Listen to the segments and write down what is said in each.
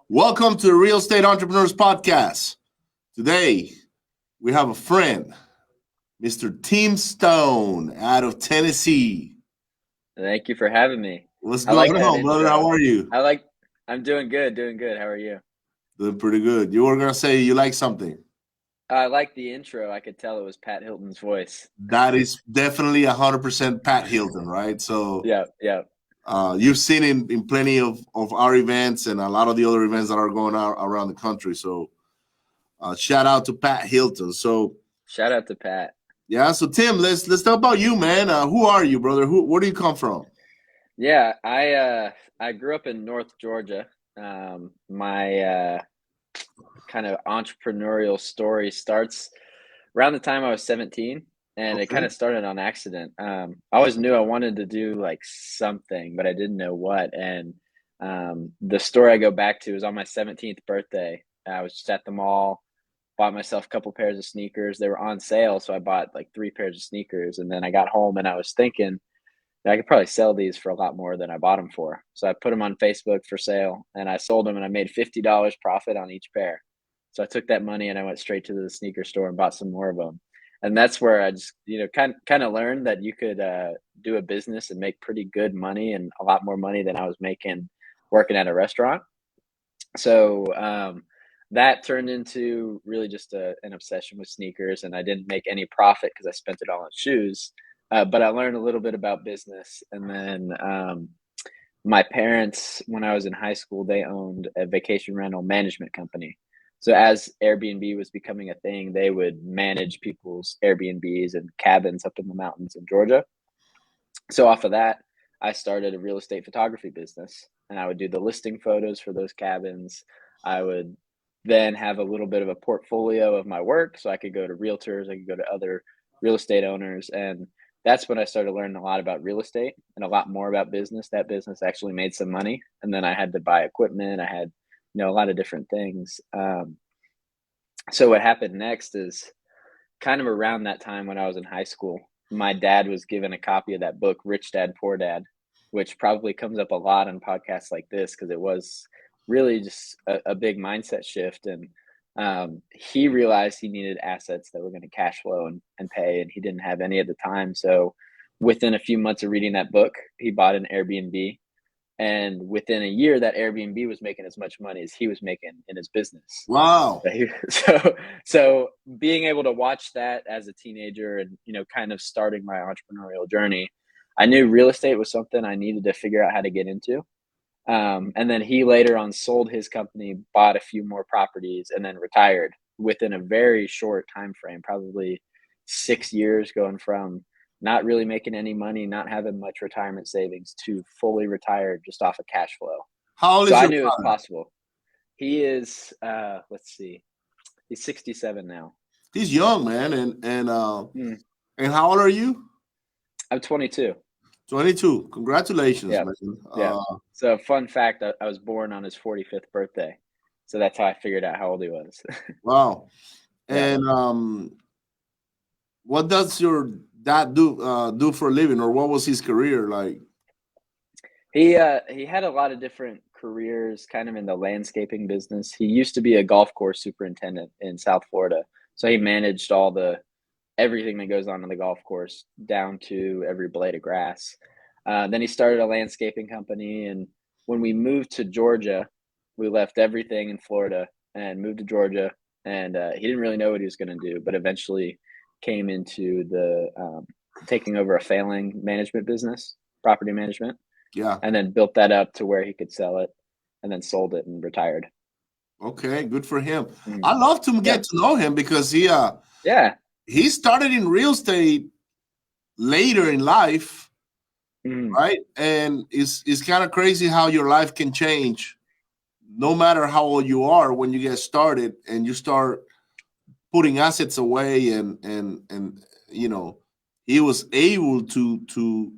Welcome to the Real Estate Entrepreneurs Podcast. Today, we have a friend, Mr. Tim Stone out of Tennessee. Thank you for having me. What's I like going that on, brother? How intro. are you? I'm doing good, doing good. How are you? Doing pretty good. You were going to say you like something. I like the intro. I could tell it was Pat Hilton's voice. That is definitely 100% Pat Hilton, right? So Yeah. you've seen in plenty of our events and a lot of the other events that are going on around the country. So shout out to Pat Hilton. So Shout out to Pat. yeah, so Tim, let's talk about you, man. Who are you, brother? Where do you come from? Yeah, I grew up in North Georgia. My kind of entrepreneurial story starts around the time I was 17, and it kind Okay. of started on accident. I always knew I wanted to do like something, but I didn't know what. And the story I go back to is on my 17th birthday. I was just at the mall, bought myself a couple pairs of sneakers. They were on sale, so I bought like 3 pairs of sneakers. And then I got home and I was thinking that I could probably sell these for a lot more than I bought them for. So I put them on Facebook for sale, and I sold them, and I made $50 profit on each pair. So I took that money and I went straight to the sneaker store and bought some more of them. And that's where I just, kind of learned that you could do a business and make pretty good money, and a lot more money than I was making working at a restaurant. So that turned into really just an obsession with sneakers, and I didn't make any profit because I spent it all on shoes. But I learned a little bit about business, and then my parents, when I was in high school, they owned a vacation rental management company. So as Airbnb was becoming a thing, they would manage people's Airbnbs and cabins up in the mountains in Georgia. So off of that, I started a real estate photography business, and I would do the listing photos for those cabins. I would then have a little bit of a portfolio of my work, so I could go to realtors, I could go to other real estate owners, and that's when I started learning a lot about real estate and a lot more about business. That business actually made some money, and then I had to buy equipment. I had, a lot of different things. So what happened next is kind of around that time when I was in high school, my dad was given a copy of that book, Rich Dad, Poor Dad, which probably comes up a lot on podcasts like this because it was really just a big mindset shift. And he realized he needed assets that were going to cash flow and pay, and he didn't have any at the time. So within a few months of reading that book, he bought an Airbnb. And within a year, that Airbnb was making as much money as he was making in his business. Wow. So being able to watch that as a teenager and, kind of starting my entrepreneurial journey, I knew real estate was something I needed to figure out how to get into. And then he later on sold his company, bought a few more properties, and then retired within a very short time frame, probably 6 years, going from not really making any money, not having much retirement savings, to fully retired just off of cash flow. How old So is I your knew it was father? possible. He is, let's see, he's 67 now. He's young, man. Mm, And how old are you? I'm 22. 22. Congratulations, Yeah. man. Yeah. So fun fact, I was born on his 45th birthday. So that's how I figured out how old he was. Wow. Yeah. And what does your dad do for a living, or what was his career like? He had a lot of different careers kind of in the landscaping business. He used to be a golf course superintendent in South Florida. So he managed everything that goes on in the golf course down to every blade of grass. Then he started a landscaping company, and when we moved to Georgia, we left everything in Florida and moved to Georgia. And he didn't really know what he was going to do, but eventually came into the taking over a failing management business, property management, Yeah. and then built that up to where he could sell it, and then sold it and retired. Okay. Good for him. Mhm. I love to Yeah, get to know him because yeah. he started in real estate later in life, Mhm. right? And it's kind of crazy how your life can change no matter how old you are when you get started and you start putting assets away and he was able to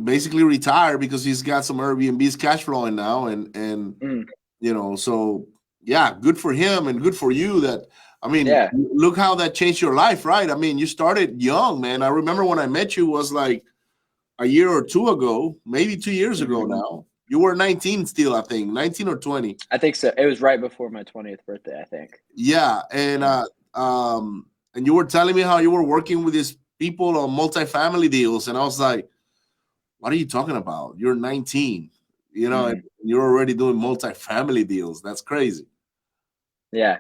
basically retire because he's got some Airbnb's cash flowing now and Mhm. so yeah, good for him and good for you. That I mean, Yeah. look how that changed your life, right? I mean, you started young, man. I remember when I met you was like a year or two ago, maybe 2 years ago Mhm. now. You were 19 still, I think, 19 or 20. I think so. It was right before my 20th birthday, I think. Yeah, and you were telling me how you were working with these people on multifamily deals, and I was like, "What are you talking about? You're 19, you know, and you're already doing multifamily deals. That's crazy." Yeah.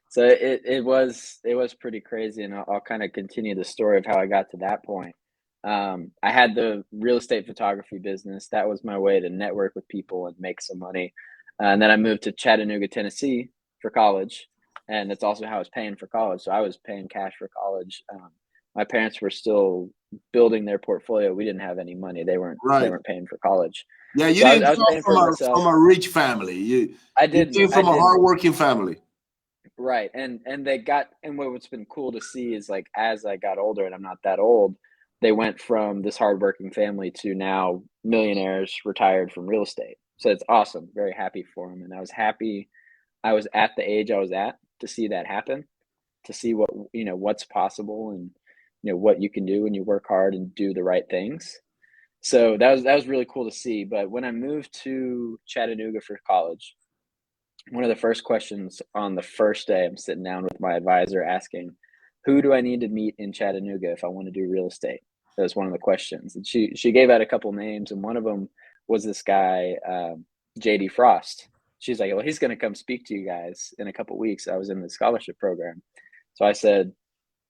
So it was pretty crazy, and I'll kind of continue the story of how I got to that point. I had the real estate photography business. That was my way to network with people and make some money. And then I moved to Chattanooga, Tennessee for college, and that's also how I was paying for college. So I was paying cash for college. My parents were still building their portfolio. We didn't have any money. They weren't paying for college. Yeah, you So didn't I was paying for myself. from a rich family. You came from a hardworking family. Right. And they got, and what's been cool to see is like as I got older, and I'm not that old, they went from this hardworking family to now millionaires retired from real estate. So it's awesome. Very happy for them. And I was happy I was at the age I was at to see that happen, to see what, what's possible, and what you can do when you work hard and do the right things. So that was really cool to see. But when I moved to Chattanooga for college, one of the first questions on the first day, I'm sitting down with my advisor asking, who do I need to meet in Chattanooga if I want to do real estate? That was one of the questions. And she gave out a couple names, and one of them was this guy, JD Frost. She's like, well, he's going to come speak to you guys in a couple weeks. I was in the scholarship program. So I said,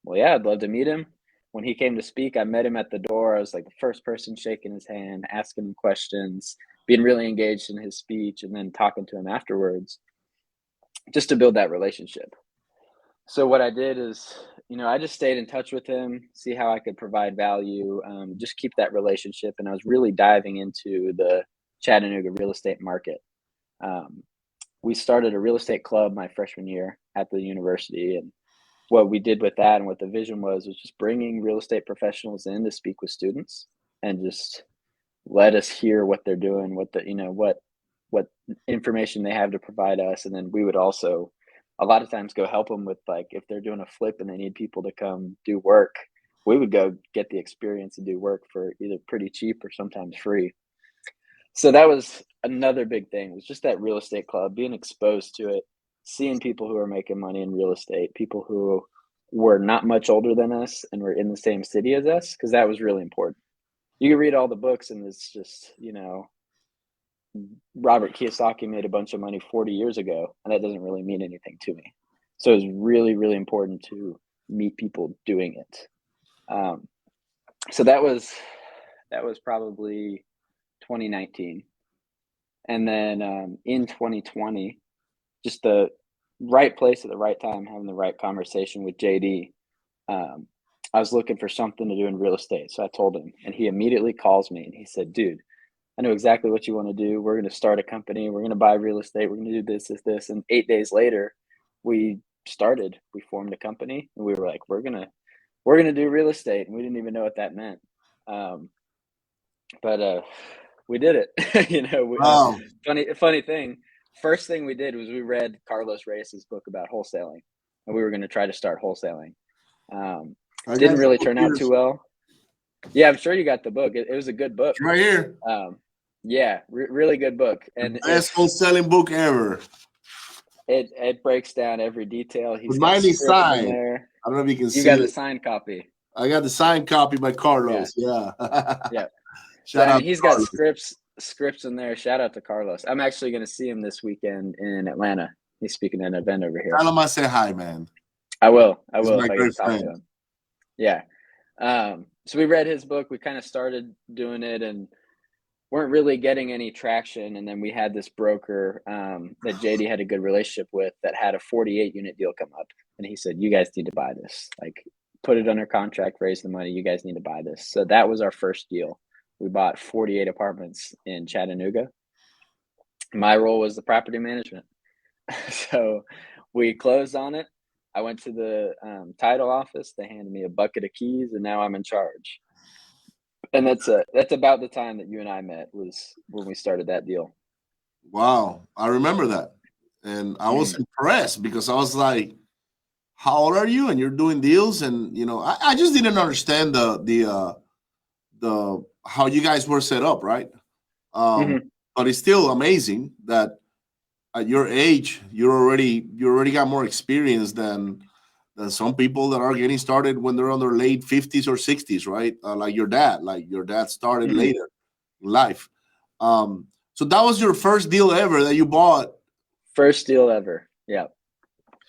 well, yeah, I'd love to meet him. When he came to speak, I met him at the door. I was like the first person shaking his hand, asking him questions, being really engaged in his speech, and then talking to him afterwards just to build that relationship. So what I did is, I just stayed in touch with him, see how I could provide value, just keep that relationship. And I was really diving into the Chattanooga real estate market. We started a real estate club my freshman year at the university. And what we did with that and what the vision was just bringing real estate professionals in to speak with students and just let us hear what they're doing, what information they have to provide us. And then we would also a lot of times go help them with, like, if they're doing a flip and they need people to come do work, we would go get the experience and do work for either pretty cheap or sometimes free. So that was another big thing, was just that real estate club, being exposed to it, seeing people who are making money in real estate, people who were not much older than us and were in the same city as us, because that was really important. You can read all the books and it's just, Robert Kiyosaki made a bunch of money 40 years ago, and that doesn't really mean anything to me. So it's really, really important to meet people doing it. So that was probably 2019. And then in 2020, just the right place at the right time, having the right conversation with JD. I was looking for something to do in real estate. So I told him, and he immediately calls me and he said, dude, I know exactly what you want to do. We're going to start a company. We're going to buy real estate. We're going to do this. And 8 days later, we formed a company, and we were like, we're going to do real estate. And we didn't even know what that meant. But we did it. Wow. Funny thing. First thing we did was we read Carlos Reyes' book about wholesaling, and we were going to try to start wholesaling. Didn't really turn out too well. Yeah, I'm sure you got the book. It was a good book. Right here. Yeah, really good book. And best wholesaling book ever. It breaks down every detail. He's got mine is signed. There. I don't know if you can see. You got the signed copy. I got the signed copy by Carlos. Yeah. Yeah. Shout out. He's got scripts in there. Shout out to Carlos. I'm actually going to see him this weekend in Atlanta. He's speaking at an event over here. Tell him I say hi, man. I will. If my I can talk to him. Yeah. So we read his book. We kind of started doing it and weren't really getting any traction. And then we had this broker that JD had a good relationship with that had a 48 unit deal come up. And he said, you guys need to buy this. Like, put it under contract, raise the money. You guys need to buy this. So that was our first deal. We bought 48 apartments in Chattanooga. My role was the property management. So we closed on it. I went to the title office. They handed me a bucket of keys, and now I'm in charge. And that's about the time that you and I met, was when we started that deal. Wow, I remember that, and I was impressed because I was like, "How old are you?" And you're doing deals, and I just didn't understand the how you guys were set up, right? but it's still amazing that at your age you already got more experience than some people that are getting started when they're on their late 50s or 60s, right? Like your dad started Mhm. later in life. So that was your first deal ever that you bought. First deal ever. Yeah.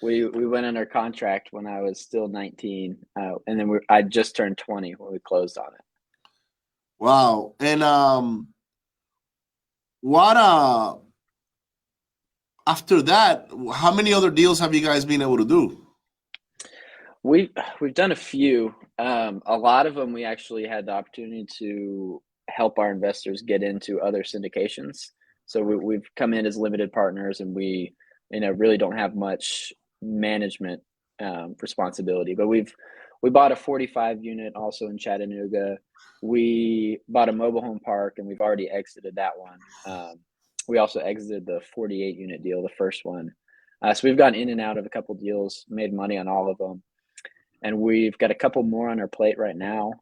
We went under contract when I was still 19, and then I just turned 20 when we closed on it. Wow. And what after that, how many other deals have you guys been able to do? We've done a few. A lot of them we actually had the opportunity to help our investors get into other syndications. So we've come in as limited partners, and we, really don't have much management responsibility. But we bought a 45 unit also in Chattanooga. We bought a mobile home park, and we've already exited that one. We also exited the 48 unit deal, the first one. So we've gone in and out of a couple deals, made money on all of them, and we've got a couple more on our plate right now.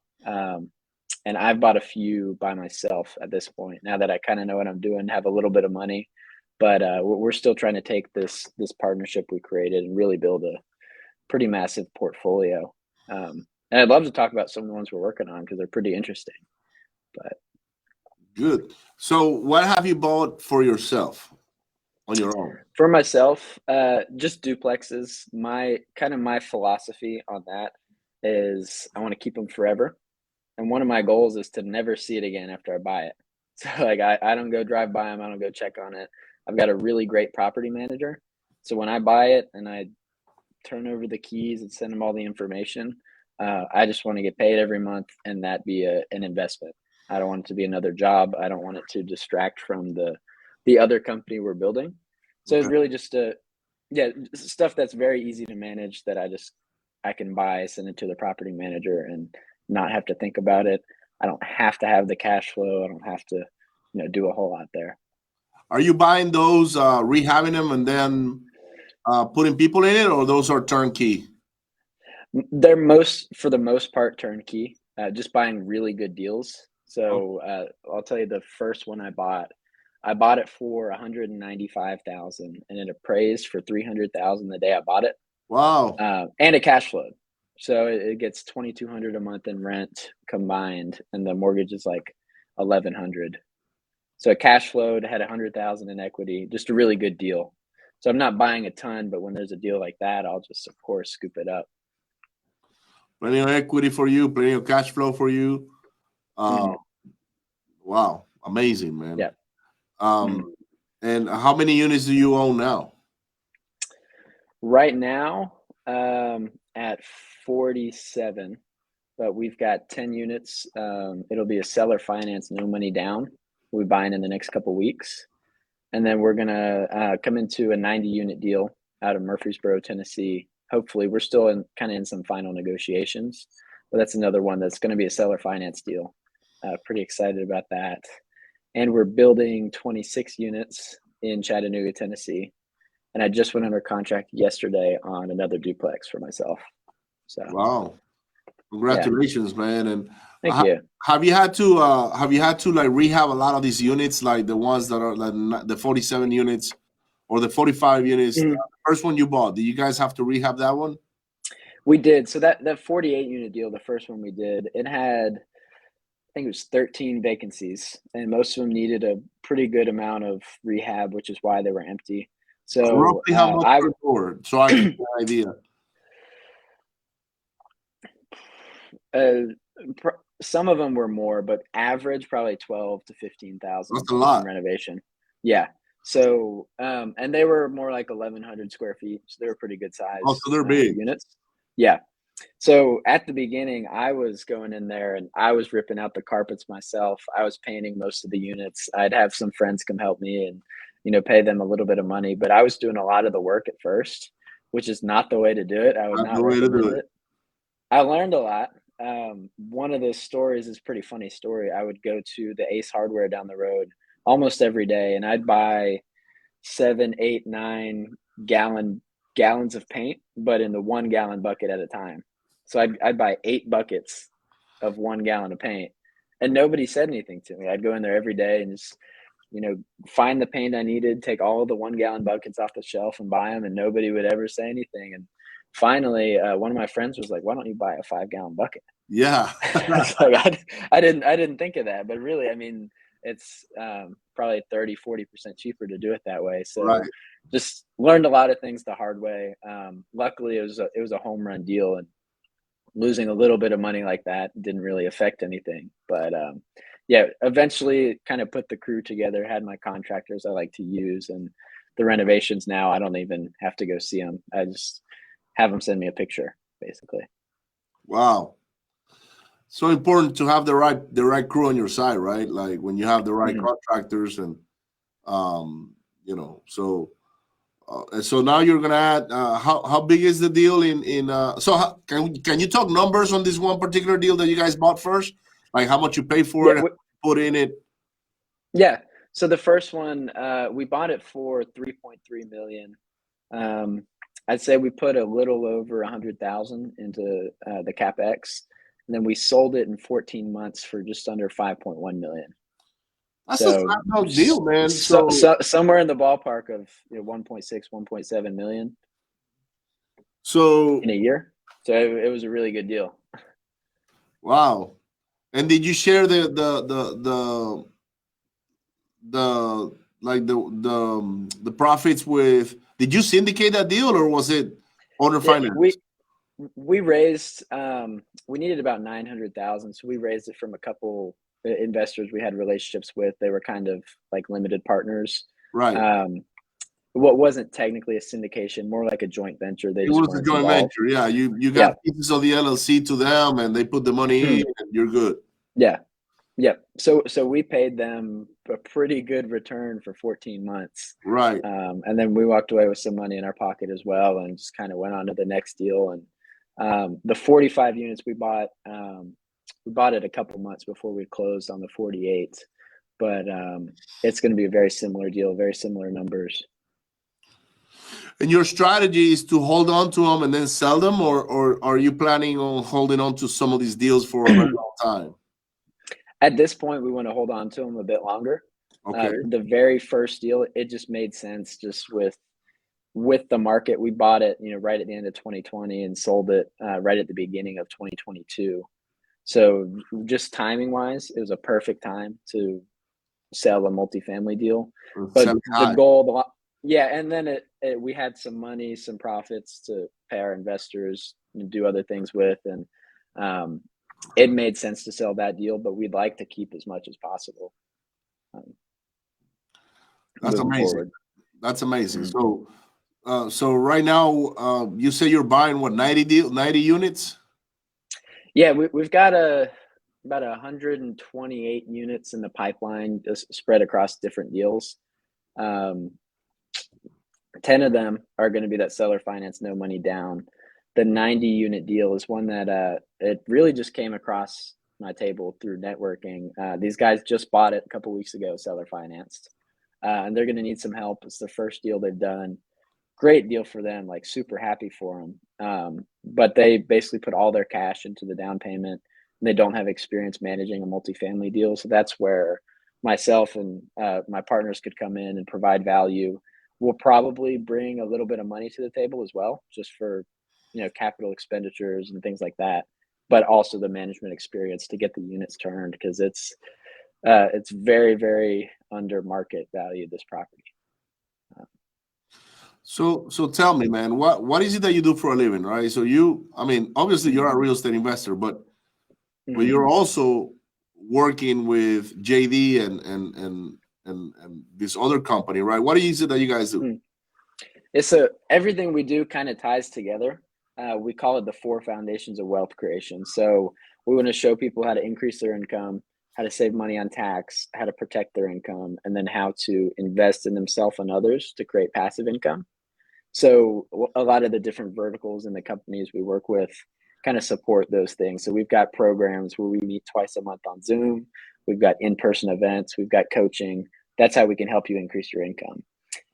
And I've bought a few by myself at this point. Now that I kind of know what I'm doing, have a little bit of money, but we're still trying to take this partnership we created and really build a pretty massive portfolio. And I'd love to talk about some of the ones we're working on because they're pretty interesting. But Good. So what have you bought for yourself on your own? for myself, just duplexes. My philosophy on that is I want to keep them forever. And one of my goals is to never see it again after I buy it. So like I don't go drive by them, I don't go check on it. I've got a really great property manager. So when I buy it and I turn over the keys and send them all the information, I just want to get paid every month and that be an investment. I don't want it to be another job. I don't want it to distract from the other company we're building. So it's Okay. really just stuff that's very easy to manage that I can buy, send it to the property manager and not have to think about it. I don't have to have the cash flow. I don't have to, do a whole lot there. Are you buying those, rehabbing them, and then putting people in it, or those are turnkey? They're for the most part, turnkey, just buying really good deals. So I'll tell you the first one I bought it for 195,000 and it appraised for 300,000 the day I bought it. Wow. And it cash flowed. So it gets 2,200 a month in rent combined, and the mortgage is like 1,100. So it cash flowed, had 100,000 in equity, just a really good deal. So I'm not buying a ton, but when there's a deal like that, I'll just of course scoop it up. Plenty of equity for you, plenty of cash flow for you. Uh, Mhm. wow, amazing, man. Yeah. Um, Mhm. and how many units do you own now? Right now, at 47, but we've got 10 units. It'll be a seller finance, no money down. We're buying in the next couple weeks. And then we're gonna come into a 90 unit deal out of Murfreesboro, Tennessee. Hopefully, we're still in some final negotiations, but that's another one that's going to be a seller finance deal. Pretty excited about that. And we're building 26 units in Chattanooga, Tennessee. And I just went under contract yesterday on another duplex for myself. So Wow, yeah, congratulations, man. And thank ha- you. have you had to like rehab a lot of these units, like the ones that are like the 47 units or the 45 units? The Mhm. first one you bought, did you guys have to rehab that one? We did. So that 48 unit deal, the first one we did, it had, I think it was 13 vacancies, and most of them needed a pretty good amount of rehab, which is why they were empty. So Roughly how much per door, so I can get an idea. uh, some of them were more, but average probably 12 to 15,000 That's a with some lot. renovation. Yeah. So and they were more like 1,100 square feet, so they were pretty good Oh, size so they're big. units. Yeah. So at the beginning, I was going in there and I was ripping out the carpets myself. I was painting most of the units. I'd have some friends come help me and, pay them a little bit of money, but I was doing a lot of the work at first, which is not the way to do it. I would That's the not way to do recommend it. it. I learned a lot. One of the stories is a pretty funny story. I would go to the Ace Hardware down the road almost every day, and I'd buy 7, 8, 9 gallons of paint, but in the 1 gallon bucket at a time. So I'd buy 8 buckets of 1 gallon of paint, and nobody said anything to me. I'd go in there every day and just find the paint I needed, take all the 1-gallon buckets off the shelf and buy them, and nobody would ever say anything. And finally, one of my friends was like, "Why don't you buy a 5-gallon bucket?" Yeah. It's like I didn't think of that, but really, I mean, it's probably 30-40% cheaper to do it that way. So Right. just learned a lot of things the hard way. Luckily, it was a home run deal, and losing a little bit of money like that didn't really affect anything. But yeah, eventually kind of put the crew together, had my contractors I like to use, and the renovations now I don't even have to go see them. I just have them send me a picture, basically. Wow. So important to have the right crew on your side, right? Like when you have the right Mhm. contractors and and so now you're gonna add how big is the deal can you talk numbers on this one particular deal that you guys bought first? Like how much you pay for Yeah, it, how much you put in it? yeah. So the first one, we bought it for 3.3 million. Um, I'd say we put a little over 100,000 into the capex, and then we sold it in 14 months for just under 5.1 million. That's a So, flat out deal, man. So somewhere in the ballpark of 1.6, 1.7 million so in a year. So it was a really good deal. wow. And did you share the like the profits with? Did you syndicate that deal or was it owner Yeah, finance? we raised we needed about 900,000, so we raised it from a couple investors we had relationships with. They were kind of like limited partners. Right. Um, what wasn't technically a syndication, more like a joint venture. They It just was a weren't joint involved. venture. Yeah, you Yeah. got pieces of the LLC to them, and they put the money in, Mhm. and you're good. Yeah. Yep. So we paid them a pretty good return for 14 months. Right. And then we walked away with some money in our pocket as well, and just kind of went on to the next deal. And the 45 units we bought it a couple months before we closed on the 48. But it's going to be a very similar deal, very similar numbers. And your strategy is to hold on to them and then sell them, or are you planning on holding on to some of these deals for a very long time? At this point, we want to hold on to them a bit longer. Okay. The very first deal, it just made sense just with the market. We bought it, right at the end of 2020 and sold it right at the beginning of 2022. So just timing wise, it was a perfect time to sell a multifamily deal. But Sell it the high. goal, yeah, and then we had some money, some profits to pay our investors and do other things with, and it made sense to sell that deal. But we'd like to keep as much as possible um, That's moving amazing. forward. That's amazing. Mhm. So right now, you say you're buying what 90 units? Yeah, we've got about 128 units in the pipeline, just spread across different deals. Um, 10 of them are going to be that seller finance, no money down. The 90 unit deal is one that it really just came across my table through networking. These guys just bought it a couple weeks ago, seller financed, and they're going to need some help. It's the first deal they've done. Great deal for them, like super happy for them. But they basically put all their cash into the down payment. And they don't have experience managing a multifamily deal, so that's where myself and my partners could come in and provide value. We'll probably bring a little bit of money to the table as well, just for capital expenditures and things like that. But also the management experience to get the units turned, because it's very, very under market value, this property. So tell me, man, what is it that you do for a living, right? I mean, obviously you're a real estate investor, but Mhm. you're also working with JD and this other company, right? What is it that you guys do? Mhm. It's everything we do kind of ties together. We call it the 4 foundations of wealth creation. So we want to show people how to increase their income, how to save money on tax, how to protect their income, and then how to invest in themselves and others to create passive income. So a lot of the different verticals in the companies we work with kind of support those things. So we've got programs where we meet twice a month on Zoom. We've got in-person events. We've got coaching. That's how we can help you increase your income.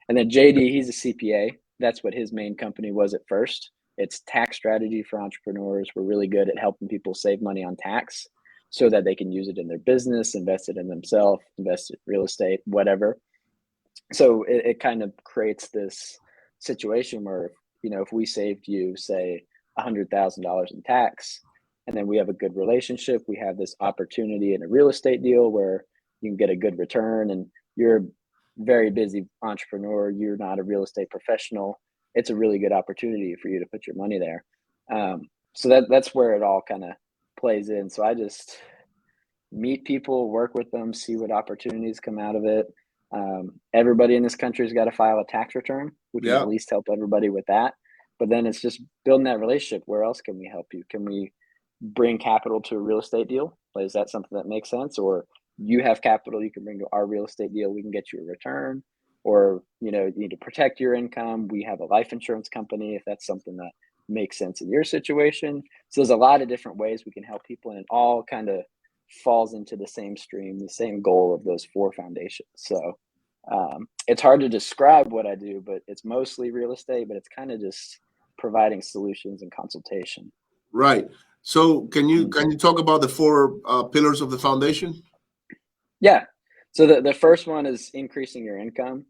And then JD, he's a CPA. That's what his main company was at first. It's tax strategy for entrepreneurs. We're really good at helping people save money on tax. so that they can use it in their business, invest it in themselves, invest in real estate, whatever. So it kind of creates this situation where, if we saved you, say, $100,000 in tax, and then we have a good relationship, we have this opportunity in a real estate deal where you can get a good return, and you're a very busy entrepreneur, you're not a real estate professional, it's a really good opportunity for you to put your money there. So that's where it all kind of plays in. So I just meet people, work with them, see what opportunities come out of it. Everybody in this country has got to file a tax return. We can Yeah. at least help everybody with that. But then it's just building that relationship. Where else can we help you? Can we bring capital to a real estate deal? Is that something that makes sense? Or you have capital you can bring to our real estate deal, we can get you a return. Or, you need to protect your income. We have a life insurance company if that's something that makes sense in your situation. So there's a lot of different ways we can help people, and it all kind of falls into the same stream, the same goal of those 4 foundations. So it's hard to describe what I do, but it's mostly real estate, but it's kind of just providing solutions and consultation. Right. So can you talk about the 4 pillars of the foundation? Yeah. So the first one is increasing your income.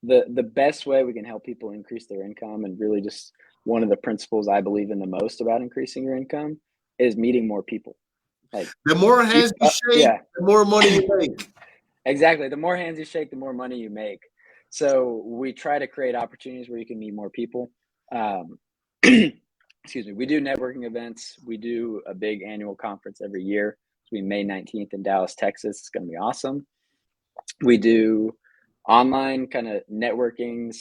The best way we can help people increase their income, and really just one of the principles I believe in the most about increasing your income, is meeting more people. Like, The more hands you shake, yeah, the more money you make. exactly. The more hands you shake, the more money you make. So we try to create opportunities where you can meet more people. Excuse me. We do networking events. We do a big annual conference every year. It's going to be May 19th in Dallas, Texas. It's going to be awesome. We do online kind of networking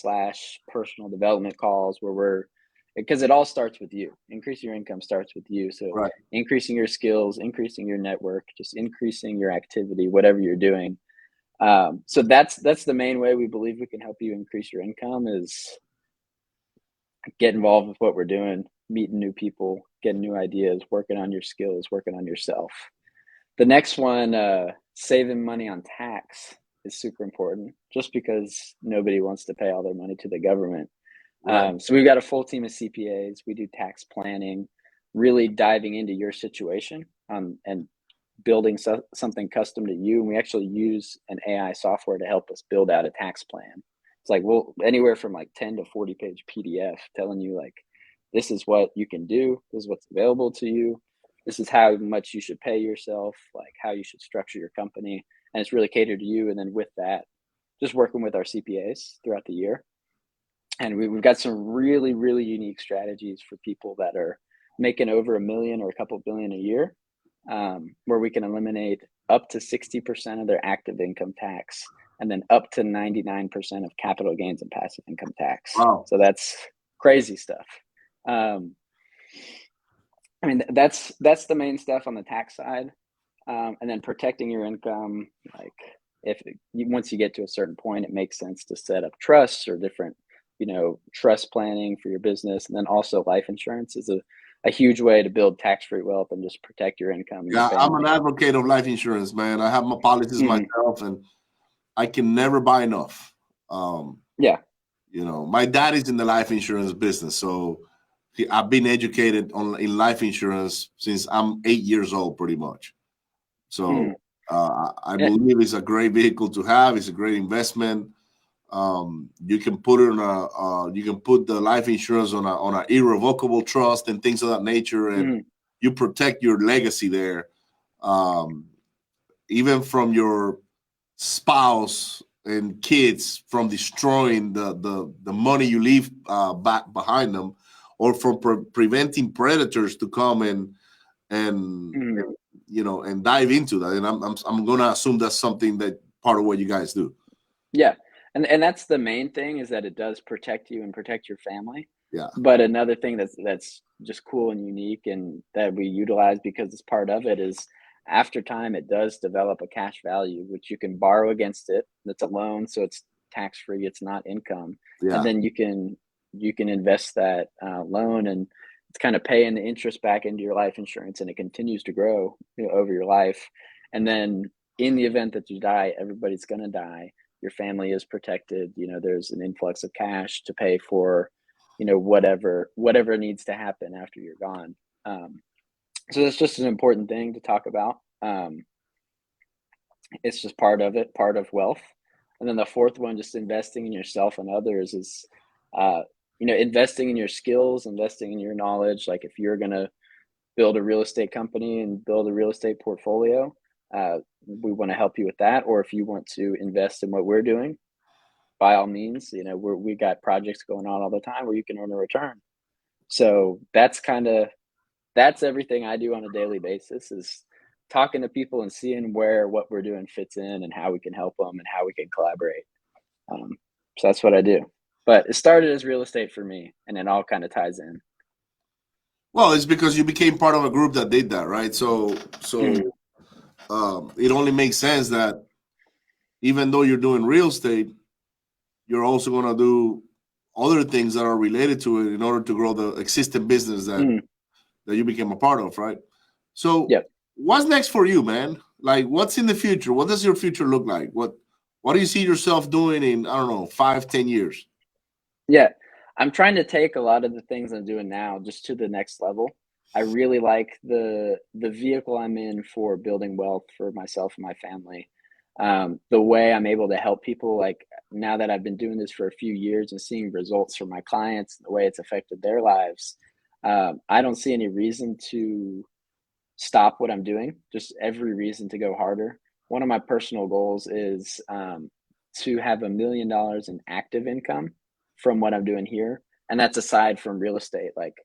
/ personal development calls where because it all starts with you. Increasing your income starts with you. So Right. increasing your skills, increasing your network, just increasing your activity, whatever you're doing. So that's the main way we believe we can help you increase your income, is get involved with what we're doing, meeting new people, getting new ideas, working on your skills, working on yourself. The next one, saving money on tax, is super important, just because nobody wants to pay all their money to the government. Right. So we've got a full team of CPAs. We do tax planning, really diving into your situation, and building something custom to you. And we actually use an AI software to help us build out a tax plan. It's like, anywhere from like 10 to 40 page PDF telling you, like, this is what you can do, this is what's available to you, this is how much you should pay yourself, like how you should structure your company, and it's really catered to you. And then with that, just working with our CPAs throughout the year, and we've got some really, really unique strategies for people that are making over $1 million or a couple billion a year, where we can eliminate up to 60% of their active income tax, and then up to 99% of capital gains and passive income tax. Wow. So that's crazy stuff. I mean, that's the main stuff on the tax side. And then protecting your income, like, once you get to a certain point, it makes sense to set up trusts or different, trust planning for your business. And then also life insurance is a huge way to build tax-free wealth and just protect your income. And Yeah, your I'm an family. advocate of life insurance, man. I have my policies myself, and I can never buy enough. Yeah. My dad is in the life insurance business, so I've been educated in life insurance since I'm 8 years old, pretty much. So I believe it's a great vehicle to have. It's a great investment. You can put it on you can put the life insurance on a irrevocable trust and things of that nature, and you protect your legacy there, even from your spouse and kids from destroying the money you leave back behind them, or from preventing predators to come and dive into that. And I'm gonna assume that's something that part of what you guys do. Yeah. And that's the main thing, is that it does protect you and protect your family. Yeah. But another thing that's just cool and unique, and that we utilize because it's part of it, is after time, it does develop a cash value, which you can borrow against it. That's a loan, so it's tax free. It's not income. Yeah. And then you can invest that loan, and it's kind of paying the interest back into your life insurance, and it continues to grow over your life. And then in the event that you die, everybody's going to die. Your family is protected. There's an influx of cash to pay for, whatever needs to happen after you're gone. So that's just an important thing to talk about. It's just part of it, part of wealth. And then the fourth one, just investing in yourself and others, is investing in your skills, investing in your knowledge. Like if you're gonna build a real estate company and build a real estate portfolio, we want to help you with that. Or if you want to invest in what we're doing, by all means, we got projects going on all the time where you can earn a return. So that's everything I do on a daily basis, is talking to people and seeing where what we're doing fits in and how we can help them and how we can collaborate. So that's what I do. But it started as real estate for me, and it all kind of ties in. Well, it's because you became part of a group that did that, right? So Mhm. it only makes sense that even though you're doing real estate, you're also going to do other things that are related to it in order to grow the existing business that Mhm. you became a part of, right? So Yep. what's next for you, man? Like, what's in the future? What does your future look like? What do you see yourself doing in, I don't know, 5, 10 years? Yeah. I'm trying to take a lot of the things I'm doing now just to the next level. I really like the vehicle I'm in for building wealth for myself and my family. The way I'm able to help people, like now that I've been doing this for a few years and seeing results from my clients, the way it's affected their lives, I don't see any reason to stop what I'm doing. Just every reason to go harder. One of my personal goals is to have $1 million in active income from what I'm doing here, and that's aside from real estate. Like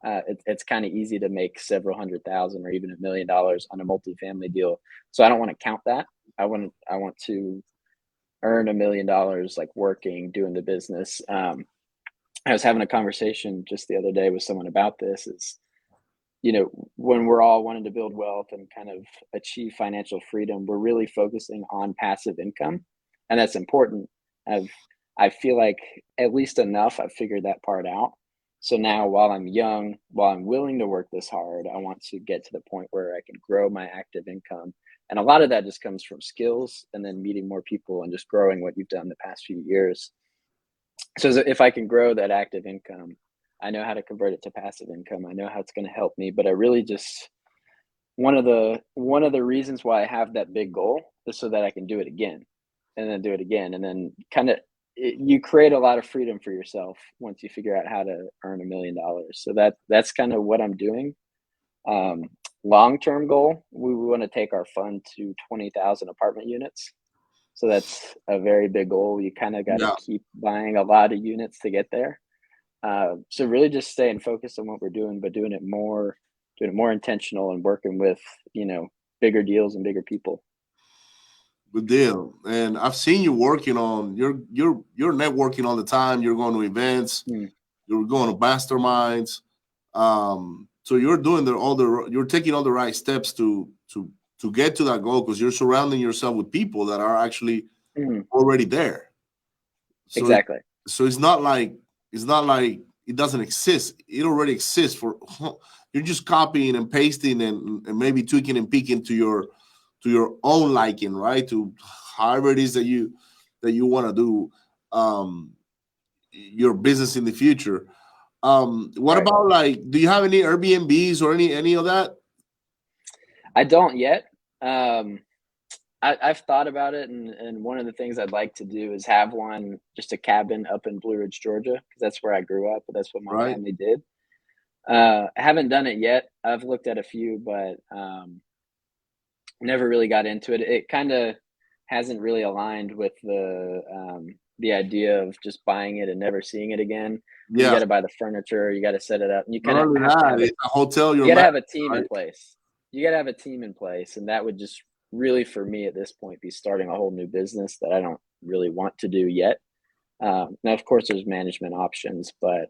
it's kind of easy to make several hundred thousand or even $1 million on a multifamily deal. So I don't want to count that. I want to earn $1 million, like working, doing the business. I was having a conversation just the other day with someone about this. Is when we're all wanting to build wealth and kind of achieve financial freedom, we're really focusing on passive income. And that's important. I've, I feel like at least enough, I've figured that part out. So now while I'm young, while I'm willing to work this hard, I want to get to the point where I can grow my active income. And a lot of that just comes from skills and then meeting more people and just growing what you've done the past few years. So if I can grow that active income, I know how to convert it to passive income. I know how it's going to help me, but I really just one of the reasons why I have that big goal is so that I can do it again and then do it again and then kind of you create a lot of freedom for yourself once you figure out how to earn $1 million. So that's kind of what I'm doing. Um, Long-term goal, we want to take our fund to 20,000 apartment units. So that's a very big goal. You kind of got to Yeah. keep buying a lot of units to get there. So really just staying focused on what we're doing, but doing it more intentional and working with, bigger deals and bigger people. Good deal. And I've seen you working on you're networking all the time. You're going to events. Mm, You're going to masterminds. So you're doing you're taking all the right steps to get to that goal because you're surrounding yourself with people that are actually mm, already there. So exactly. so it's not like it doesn't exist. It already exists for you're just copying and pasting and maybe tweaking and peeking to your own liking, right? To however it is that you want to do your business in the future. What Right. about like do you have any Airbnbs or any of that? I don't yet. Um, I've thought about it, and one of the things I'd like to do is have one, just a cabin up in Blue Ridge, Georgia, because that's where I grew up. That's what my Right? family did. I haven't done it yet. I've looked at a few, but never really got into it. It kind of hasn't really aligned with the idea of just buying it and never seeing it again. Because you Yeah. got to buy the furniture, you got to set it up, and you Not kind of only have to that, have it's a hotel you you're got to managing, have a team in right? place. You got to have a team in place, and that would just really, for me at this point, be starting a whole new business that I don't really want to do yet. Now, of course, there's management options, but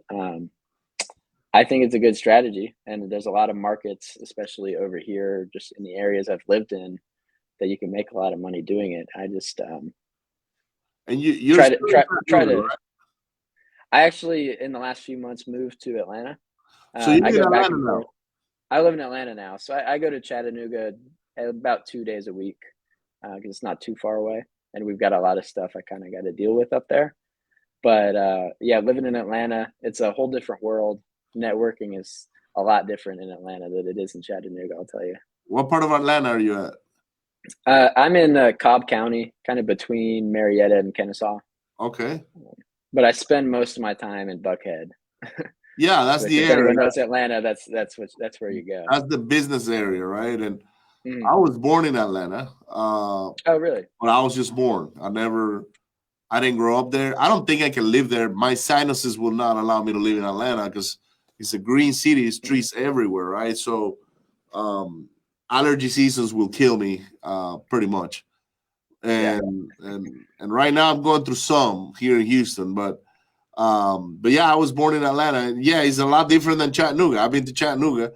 I think it's a good strategy, and there's a lot of markets, especially over here, just in the areas I've lived in, that you can make a lot of money doing it. I just And you're try to still in try try Chattanooga, to. right? I actually, in the last few months, moved to Atlanta. So you I live in go back Atlanta and now. forth. I live in Atlanta now, so I go to Chattanooga about 2 days a week because it's not too far away, and we've got a lot of stuff I kind of got to deal with up there. But yeah, living in Atlanta, it's a whole different world. Networking is a lot different in Atlanta than it is in Chattanooga, I'll tell you. What part of Atlanta are you at? I'm in Cobb County, kind of between Marietta and Kennesaw, Okay. but I spend most of my time in Buckhead. Yeah, that's Which, the if area. anyone knows Atlanta, that's where you go. That's the business area, right? And Mhm. I was born in Atlanta, Oh, really? but I was just born. I didn't grow up there. I don't think I can live there. My sinuses will not allow me to live in Atlanta because it's a green city. It's Mhm. trees everywhere, right? So um, allergy seasons will kill me pretty much. Yeah. And right now I'm going through some here in Houston, but yeah, I was born in Atlanta. And yeah, it's a lot different than Chattanooga. I've been to Chattanooga,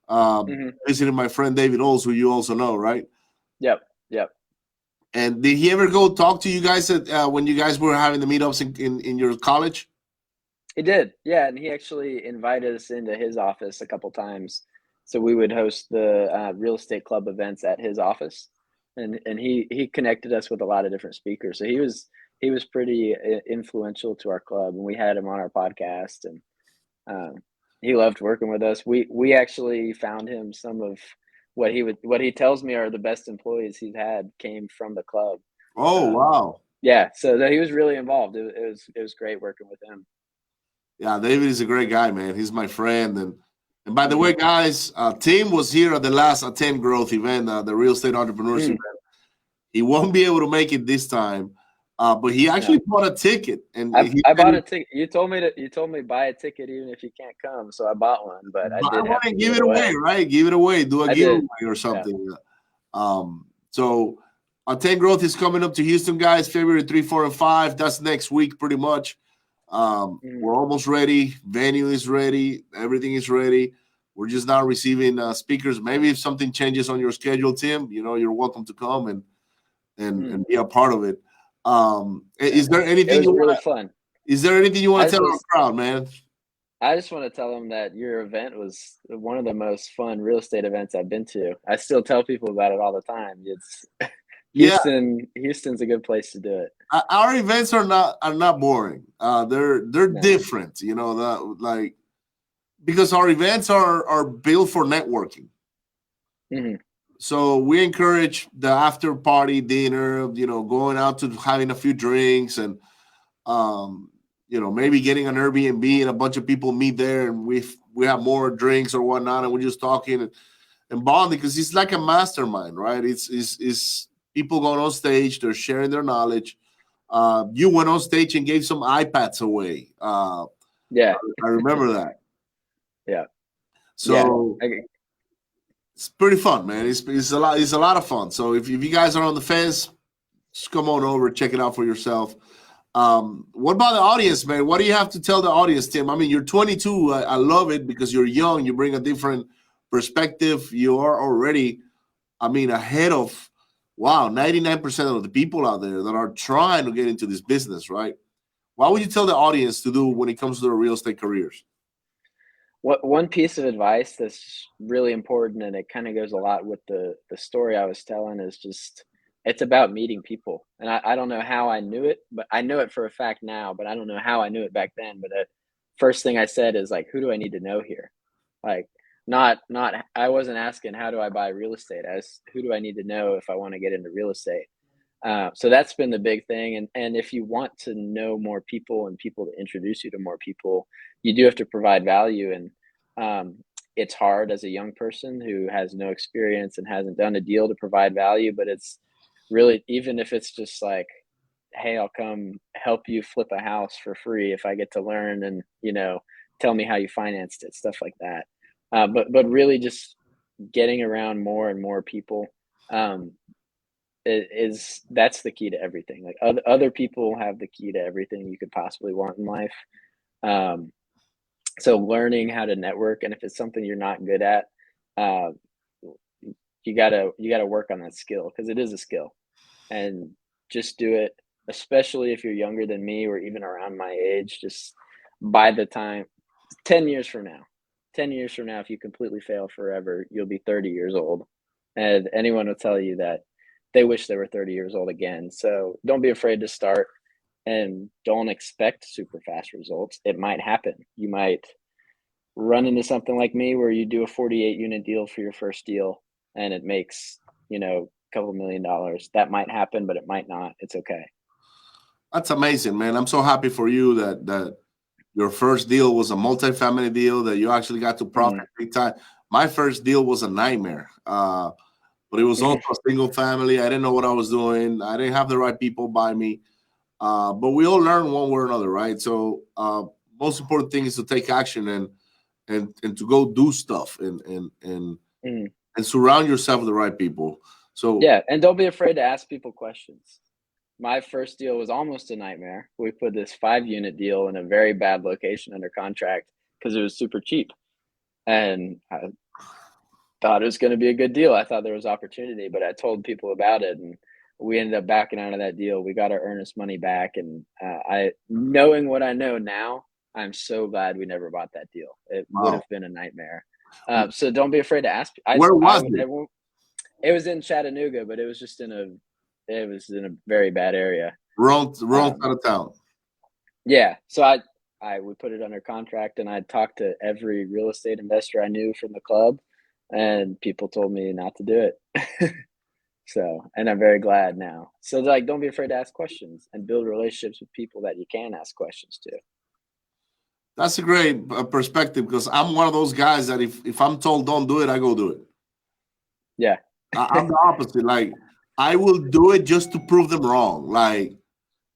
Hmm. visiting my friend David Oles, who you also know, right? Yep. Yep. And did he ever go talk to you guys when you guys were having the meetups in your college? He did. Yeah, and he actually invited us into his office a couple times, so we would host the real estate club events at his office, and he connected us with a lot of different speakers. So he was pretty influential to our club, and we had him on our podcast, and um, he loved working with us. We actually found him some of what he tells me are the best employees he's had came from the club. Oh Um, wow, yeah, so that he was really involved. It was great working with him. yeah, David is a great guy, man. He's my friend, and by the way, Hmm. guys, Tim was here at the last Attend Growth event, the real estate entrepreneurs event. Mm, He won't be able to make it this time, but he yeah. actually bought a ticket, and I he I said, bought a ticket. You told me buy a ticket even if you can't come, so I bought one, but I "Buy did one have to and give give it it away, away. right? Give it away, do a I did. giveaway or Yeah. something." So Attend Growth is coming up to Houston, guys, February 3, 4, and 5. That's next week, pretty much. Mhm. We're almost ready. Venue is ready. Everything is ready. We're just not receiving speakers. Maybe if something changes on your schedule, Tim, you're welcome to come Mm. and be a part of it. Yeah. Is there It anything was you want really to? fun. Is there anything you I want to just tell our was crowd, man? I just want to tell them that your event was one of the most fun real estate events I've been to. I still tell people about it all the time. It's Yeah, Houston's a good place to do it. our events are not boring. They're No. different. That like because our events are built for networking. Hmm. So we encourage the after party dinner, going out to having a few drinks and maybe getting an Airbnb and a bunch of people meet there and we have more drinks or whatnot and we're just talking and bonding because it's like a mastermind, right? It's people going on stage, they're sharing their knowledge. You went on stage and gave some iPads away. Yeah. I remember that. Yeah. Yeah. So it's pretty fun, man. It's a lot of fun. So if you guys are on the fence, just come on over, check it out for yourself. What about the audience, man? What do you have to tell the audience, Tim? I mean, you're 22. I love it because you're young. You bring a different perspective. You are already, I mean, ahead of, wow, 99% of the people out there that are trying to get into this business, right? What would you tell the audience to do when it comes to their real estate careers? What one piece of advice that's really important, and it kind of goes a lot with the story I was telling, is just it's about meeting people. And I don't know how I knew it, but I know it for a fact now, but I don't know how I knew it back then. But the first thing I said is like, who do I need to know here? Like, not I wasn't asking how do I buy real estate. I was who do I need to know if I want to get into real estate. So that's been the big thing. And if you want to know more people and people to introduce you to more people, you do have to provide value. And it's hard as a young person who has no experience and hasn't done a deal to provide value. But it's really, even if it's just like, hey, I'll come help you flip a house for free if I get to learn and tell me how you financed it, stuff like that. But really just getting around more and more people. Um, is that's the key to everything. Like other people have the key to everything you could possibly want in life. Um, so learning how to network, and if it's something you're not good at, uh, you gotta work on that skill because it is a skill, and just do it. Especially if you're younger than me or even around my age, just by the time 10 years from now, 10 years from now, if you completely fail forever, you'll be 30 years old, and anyone will tell you that they wish they were 30 years old again. So don't be afraid to start and don't expect super fast results. It might happen. You might run into something like me where you do a 48 unit deal for your first deal. and it makes, a couple $1 million. That might happen, but it might not. It's okay. That's amazing, man. I'm so happy for you that your first deal was a multifamily deal, that you actually got to profit big time. My first deal was a nightmare, but it was also a single family. I didn't know what I was doing. I didn't have the right people by me, but we all learn one way or another, right? So most important thing is to take action and to go do stuff and surround yourself with the right people. So Yeah, and don't be afraid to ask people questions. My first deal was almost a nightmare. We put this 5-unit deal in a very bad location under contract because it was super cheap. And I thought it was going to be a good deal. I thought there was opportunity, but I told people about it, and we ended up backing out of that deal. We got our earnest money back, and knowing what I know now, I'm so glad we never bought that deal. It would have been a nightmare. So don't be afraid to ask. Where was it? It was in Chattanooga, but it was in a very bad area. Wrong side of town. Yeah. So we put it under contract, and I talked to every real estate investor I knew from the club, and people told me not to do it. So, and I'm very glad now. So don't be afraid to ask questions and build relationships with people that you can ask questions to. That's a great perspective, because I'm one of those guys that if I'm told don't do it, I go do it. Yeah. I'm the opposite. Like, I will do it just to prove them wrong. Like,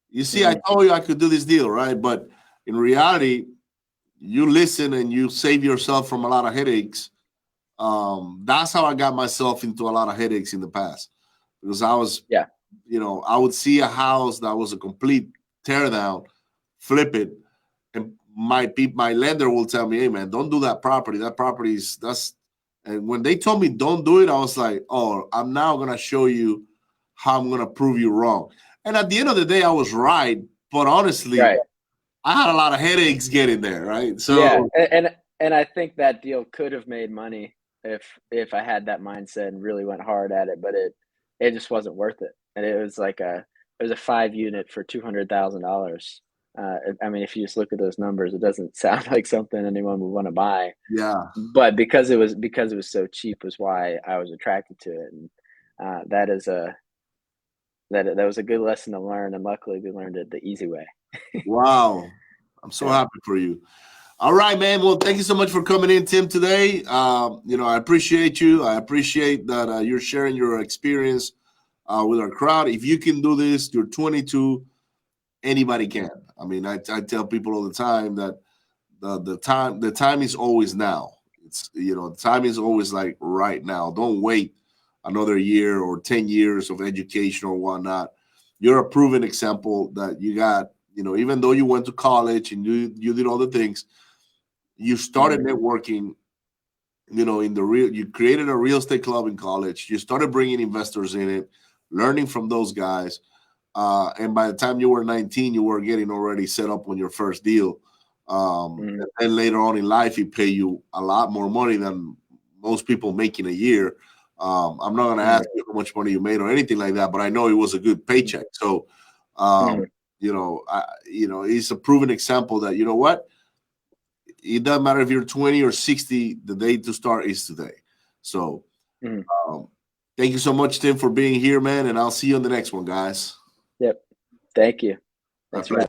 you see, I told you I could do this deal, right? But in reality, you listen and you save yourself from a lot of headaches. That's how I got myself into a lot of headaches in the past, because I was, I would see a house that was a complete teardown, flip it, and my lender will tell me, "Hey, man, don't do that property. That property that's." And when they told me don't do it, I was like, "Oh, I'm now gonna show you how I'm gonna prove you wrong." And at the end of the day, I was right. But honestly, I had a lot of headaches getting there, right? So and I think that deal could have made money if I had that mindset and really went hard at it, but it just wasn't worth it. And it was like a 5-unit for $200,000. I mean, if you just look at those numbers, it doesn't sound like something anyone would want to buy. Yeah. But because it was so cheap was why I was attracted to it, and that was a good lesson to learn. And luckily, we learned it the easy way. Wow, I'm so happy for you. All right, man. Well, thank you so much for coming in, Tim, today. I appreciate you. I appreciate that you're sharing your experience with our crowd. If you can do this, you're 22. Anybody can. I mean, I tell people all the time that the time is always now. It's the time is always like right now. Don't wait another year or 10 years of education or whatnot. You're a proven example that you got. Even though you went to college and you did all the things, you started networking. You created a real estate club in college. You started bringing investors in it, learning from those guys. And by the time you were 19, you were getting already set up on your first deal. And then later on in life, it pay you a lot more money than most people make in a year. I'm not going to ask you how much money you made or anything like that, but I know it was a good paycheck. So, it's a proven example that, you know what? It doesn't matter if you're 20 or 60, the day to start is today. So, thank you so much, Tim, for being here, man. And I'll see you on the next one, guys. Yep. Thank you. Thanks for